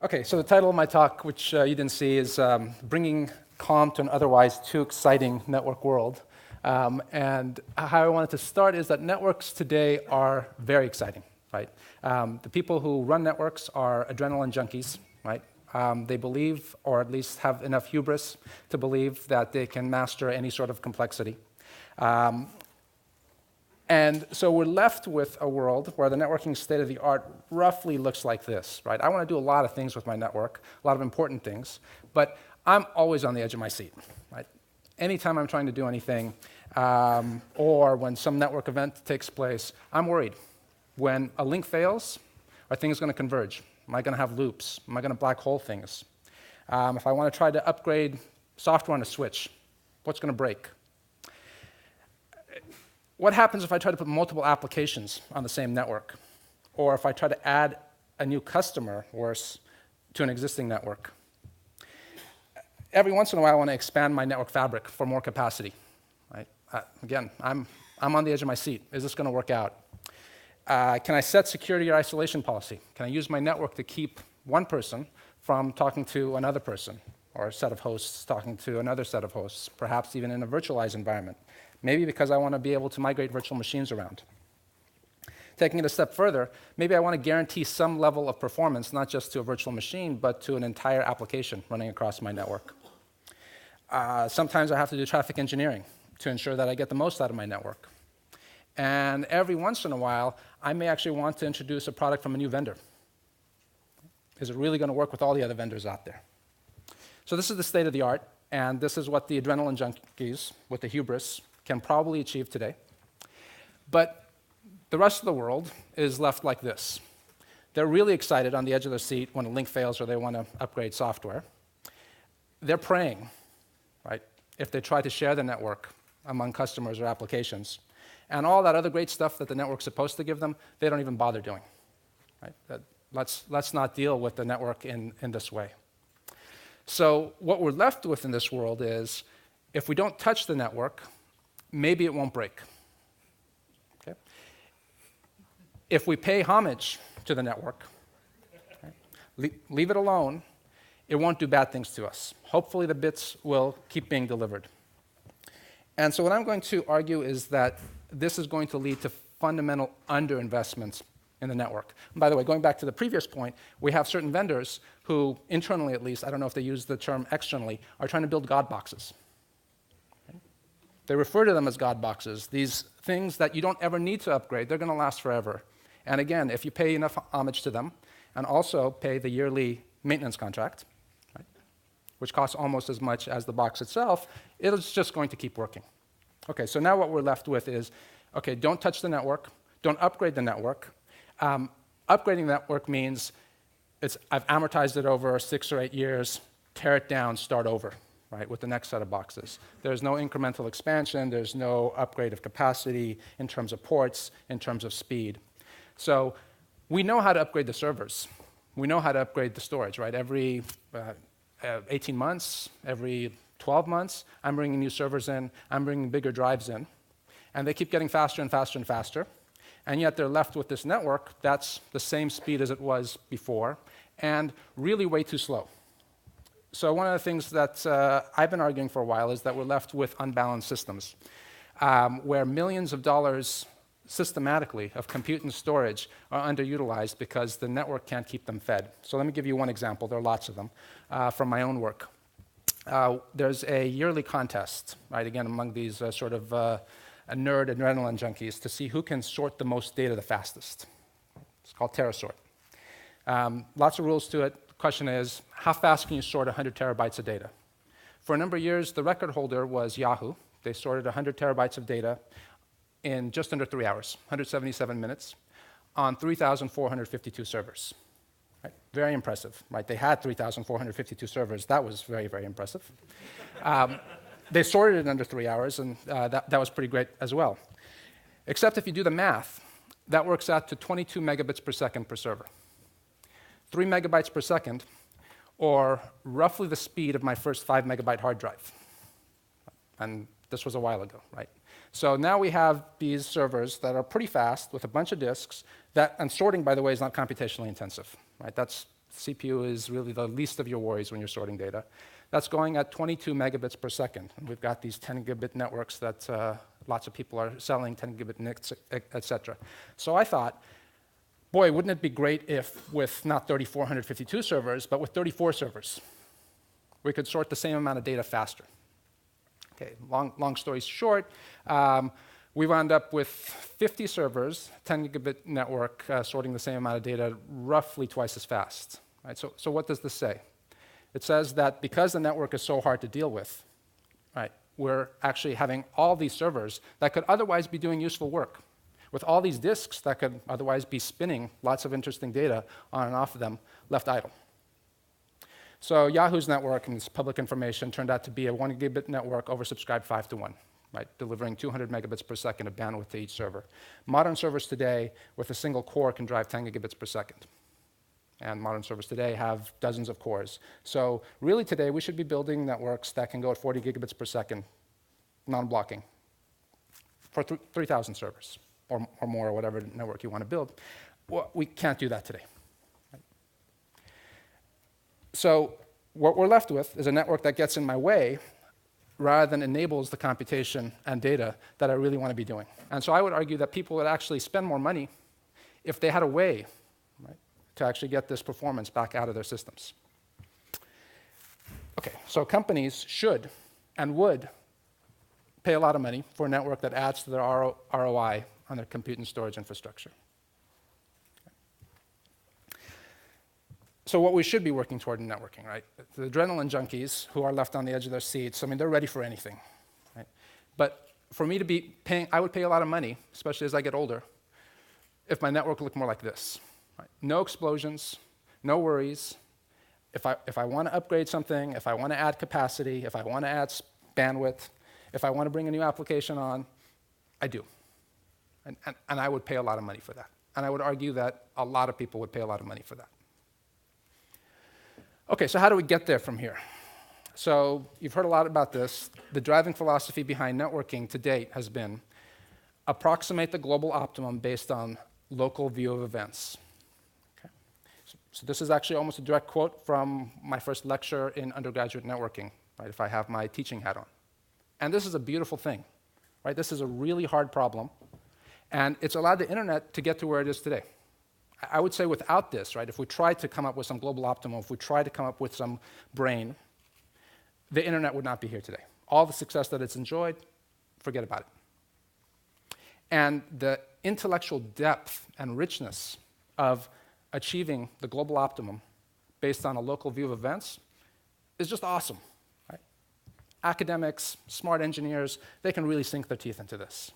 Okay, so the title of my talk, which you didn't see, is Bringing Calm to an Otherwise Too Exciting Network World. And how I wanted to start is that networks today are very exciting, right? The people who run networks are adrenaline junkies, right? They believe, or at least have enough hubris to believe that they can master any sort of complexity. And so we're left with a world where the networking state-of-the-art roughly looks like this, right? I want to do a lot of things with my network, a lot of important things, but I'm always on the edge of my seat, right? Anytime I'm trying to do anything, or when some network event takes place, I'm worried. When a link fails, are things going to converge? Am I going to have loops? Am I going to black hole things? If I want to try to upgrade software on a switch, what's going to break? What happens if I try to put multiple applications on the same network? Or if I try to add a new customer, worse, to an existing network? Every once in a while, I want to expand my network fabric for more capacity. Right? Again, I'm on the edge of my seat. Is this going to work out? Can I set security or isolation policy? Can I use my network to keep one person from talking to another person, or a set of hosts talking to another set of hosts, perhaps even in a virtualized environment? Maybe because I want to be able to migrate virtual machines around. Taking it a step further, maybe I want to guarantee some level of performance, not just to a virtual machine, but to an entire application running across my network. Sometimes I have to do traffic engineering to ensure that I get the most out of my network. And every once in a while, I may actually want to introduce a product from a new vendor. Is it really going to work with all the other vendors out there? So this is the state of the art, and this is what the adrenaline junkies with the hubris can probably achieve today. But the rest of the world is left like this. They're really excited on the edge of their seat when a link fails or they want to upgrade software. They're praying, right, if they try to share the network among customers or applications. And all that other great stuff that the network's supposed to give them, they don't even bother doing. Right? Let's not deal with the network in this way. So what we're left with in this world is, if we don't touch the network, maybe it won't break. Okay? If we pay homage to the network, okay, leave it alone, it won't do bad things to us. Hopefully the bits will keep being delivered. And so what I'm going to argue is that this is going to lead to fundamental underinvestments in the network. And by the way, going back to the previous point, we have certain vendors who, internally at least, I don't know if they use the term externally, are trying to build God boxes. They refer to them as God boxes, these things that you don't ever need to upgrade. They're going to last forever. And again, if you pay enough homage to them and also pay the yearly maintenance contract, right, which costs almost as much as the box itself, it's just going to keep working. Okay, so now what we're left with is, okay, don't touch the network, don't upgrade the network. Upgrading the network means I've amortized it over 6 or 8 years, tear it down, start over. Right, with the next set of boxes. There's no incremental expansion, there's no upgrade of capacity in terms of ports, in terms of speed. So we know how to upgrade the servers. We know how to upgrade the storage, right? Every 18 months, every 12 months, I'm bringing new servers in, I'm bringing bigger drives in, and they keep getting faster and faster and faster, and yet they're left with this network that's the same speed as it was before, and really way too slow. So one of the things that I've been arguing for a while is that we're left with unbalanced systems, where millions of dollars systematically of compute and storage are underutilized because the network can't keep them fed. So let me give you one example. There are lots of them from my own work. There's a yearly contest, right, again, among these sort of nerd adrenaline junkies to see who can sort the most data the fastest. It's called TerraSort. Lots of rules to it. Question is, how fast can you sort 100 terabytes of data? For a number of years, the record holder was Yahoo. They sorted 100 terabytes of data in just under 3 hours, 177 minutes, on 3,452 servers. Right? Very impressive, right? They had 3,452 servers. That was very, very impressive. They sorted it in under 3 hours, and that was pretty great as well. Except if you do the math, that works out to 22 megabits per second per server. 3 megabytes per second, or roughly the speed of my first 5 megabyte hard drive. And this was a while ago, right? So now we have these servers that are pretty fast with a bunch of disks, and sorting, by the way, is not computationally intensive, right? That's CPU is really the least of your worries when you're sorting data. That's going at 22 megabits per second. And we've got these 10 gigabit networks that lots of people are selling, 10 gigabit NICs, et cetera. So I thought, boy, wouldn't it be great if with not 3,452 servers, but with 34 servers, we could sort the same amount of data faster. Okay, long story short, we wound up with 50 servers, 10 gigabit network, sorting the same amount of data roughly twice as fast. Right? So what does this say? It says that because the network is so hard to deal with, right, we're actually having all these servers that could otherwise be doing useful work, with all these disks that could otherwise be spinning lots of interesting data on and off of them, left idle. So Yahoo's network, and it's public information, turned out to be a 1 gigabit network oversubscribed 5 to 1, right, delivering 200 megabits per second of bandwidth to each server. Modern servers today, with a single core, can drive 10 gigabits per second. And modern servers today have dozens of cores. So really today, we should be building networks that can go at 40 gigabits per second, non-blocking, for 3,000 servers, or more, or whatever network you want to build. Well, we can't do that today. Right? So what we're left with is a network that gets in my way rather than enables the computation and data that I really want to be doing. And so I would argue that people would actually spend more money if they had a way, right, to actually get this performance back out of their systems. Okay, so companies should and would pay a lot of money for a network that adds to their ROI on their compute and storage infrastructure. So what we should be working toward in networking, right? The adrenaline junkies who are left on the edge of their seats, I mean, they're ready for anything, right? But for me to be paying, I would pay a lot of money, especially as I get older, if my network looked more like this. Right? No explosions, no worries. If I want to upgrade something, if I want to add capacity, if I want to add bandwidth, if I want to bring a new application on, I do. And I would pay a lot of money for that. And I would argue that a lot of people would pay a lot of money for that. Okay, so how do we get there from here? So you've heard a lot about this. The driving philosophy behind networking to date has been approximate the global optimum based on local view of events. Okay. So this is actually almost a direct quote from my first lecture in undergraduate networking, right, if I have my teaching hat on. And this is a beautiful thing, right? This is a really hard problem, and it's allowed the internet to get to where it is today. I would say without this, right, if we tried to come up with some global optimum, if we tried to come up with some brain, the internet would not be here today. All the success that it's enjoyed, forget about it. And the intellectual depth and richness of achieving the global optimum based on a local view of events is just awesome. Right? Academics, smart engineers, they can really sink their teeth into this.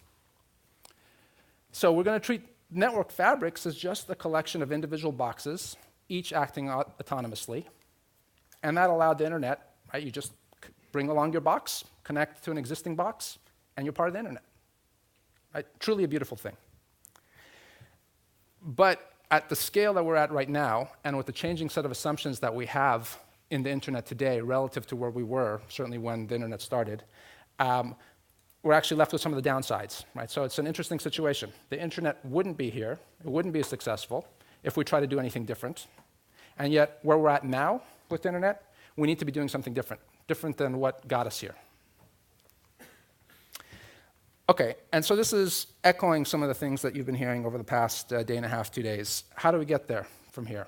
So we're going to treat network fabrics as just a collection of individual boxes, each acting autonomously. And that allowed the internet, right? You just bring along your box, connect to an existing box, and you're part of the internet. Right? Truly a beautiful thing. But at the scale that we're at right now, and with the changing set of assumptions that we have in the internet today relative to where we were, certainly when the internet started, we're actually left with some of the downsides, right? So it's an interesting situation. The internet wouldn't be here, it wouldn't be as successful if we try to do anything different. And yet, where we're at now with the internet, we need to be doing something different than what got us here. Okay, and so this is echoing some of the things that you've been hearing over the past day and a half, 2 days. How do we get there from here?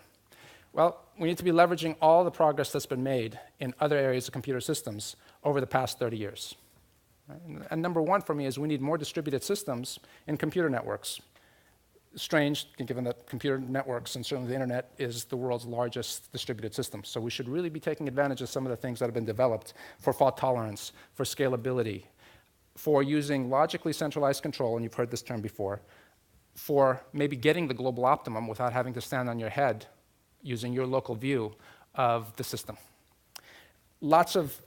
Well, we need to be leveraging all the progress that's been made in other areas of computer systems over the past 30 years. And number one for me is we need more distributed systems in computer networks. Strange, given that computer networks and certainly the internet is the world's largest distributed system. So we should really be taking advantage of some of the things that have been developed for fault tolerance, for scalability, for using logically centralized control, and you've heard this term before, for maybe getting the global optimum without having to stand on your head using your local view of the system. Lots of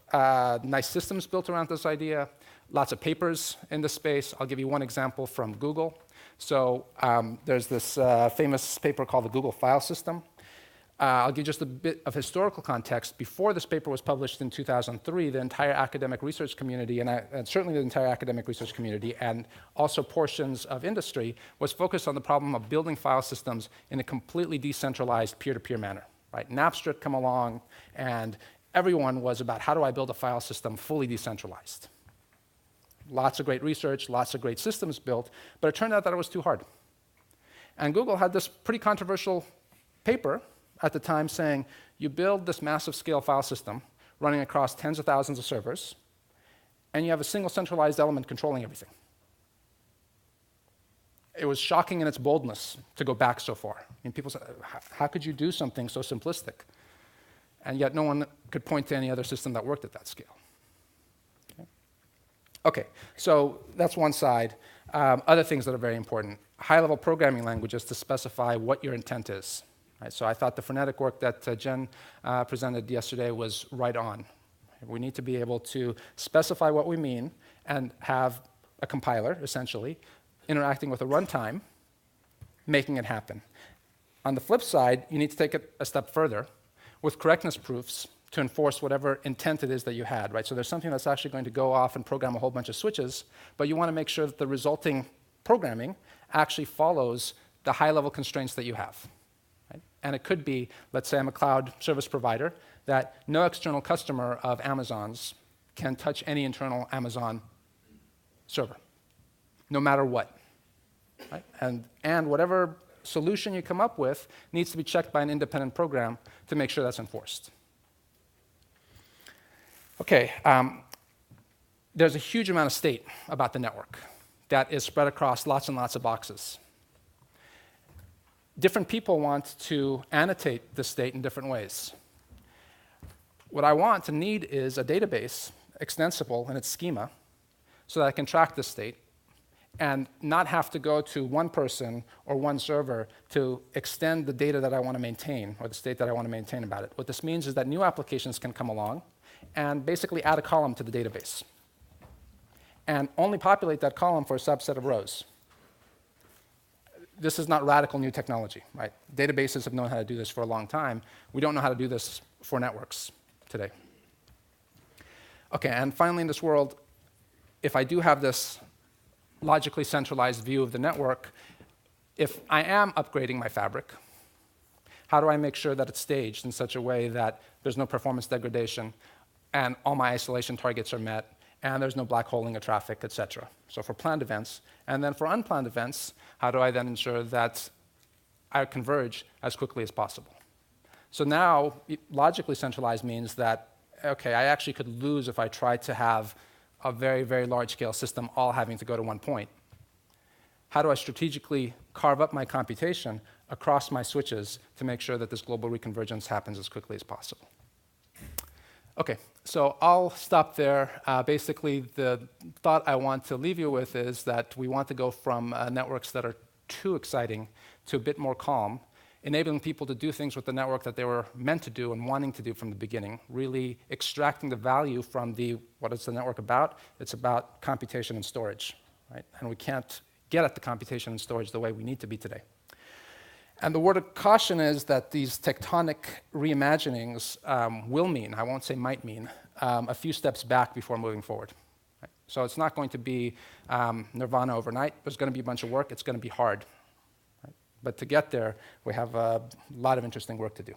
nice systems built around this idea, lots of papers in this space. I'll give you one example from Google. So there's this famous paper called the Google File System. I'll give just a bit of historical context. Before this paper was published in 2003, the entire academic research community, and certainly the entire academic research community, and also portions of industry, was focused on the problem of building file systems in a completely decentralized peer-to-peer manner. right? Napster had come along, and everyone was about how do I build a file system fully decentralized. Lots of great research, lots of great systems built, but it turned out that it was too hard. And Google had this pretty controversial paper at the time saying, you build this massive scale file system running across tens of thousands of servers, and you have a single centralized element controlling everything. It was shocking in its boldness to go back so far. I mean, people said, how could you do something so simplistic? And yet no one could point to any other system that worked at that scale. Okay, so that's one side. Other things that are very important. High-level programming languages to specify what your intent is. Right? So I thought the phonetic work that Jen presented yesterday was right on. We need to be able to specify what we mean and have a compiler, essentially, interacting with a runtime, making it happen. On the flip side, you need to take it a step further with correctness proofs to enforce whatever intent it is that you had, right? So there's something that's actually going to go off and program a whole bunch of switches, but you want to make sure that the resulting programming actually follows the high-level constraints that you have. Right? And it could be, let's say I'm a cloud service provider, that no external customer of Amazon's can touch any internal Amazon server, no matter what. Right? And whatever solution you come up with needs to be checked by an independent program to make sure that's enforced. Okay, there's a huge amount of state about the network that is spread across lots and lots of boxes. Different people want to annotate the state in different ways. What I want and need is a database extensible in its schema so that I can track the state and not have to go to one person or one server to extend the data that I want to maintain or the state that I want to maintain about it. What this means is that new applications can come along and basically add a column to the database and only populate that column for a subset of rows. This is not radical new technology, right? Databases have known how to do this for a long time. We don't know how to do this for networks today. Okay, and finally in this world, if I do have this logically centralized view of the network, if I am upgrading my fabric, how do I make sure that it's staged in such a way that there's no performance degradation and all my isolation targets are met and there's no black holing of traffic, et cetera? So for planned events. And then for unplanned events, how do I then ensure that I converge as quickly as possible? So now, logically centralized means that, okay, I actually could lose if I tried to have a very, very large-scale system all having to go to one point. How do I strategically carve up my computation across my switches to make sure that this global reconvergence happens as quickly as possible? Okay, so I'll stop there. Basically, the thought I want to leave you with is that we want to go from networks that are too exciting to a bit more calm, enabling people to do things with the network that they were meant to do and wanting to do from the beginning, really extracting the value from what is the network about? It's about computation and storage, right? And we can't get at the computation and storage the way we need to be today. And the word of caution is that these tectonic reimaginings will mean, I won't say might mean, a few steps back before moving forward. Right? So it's not going to be nirvana overnight. There's going to be a bunch of work. It's going to be hard. Right? But to get there, we have a lot of interesting work to do.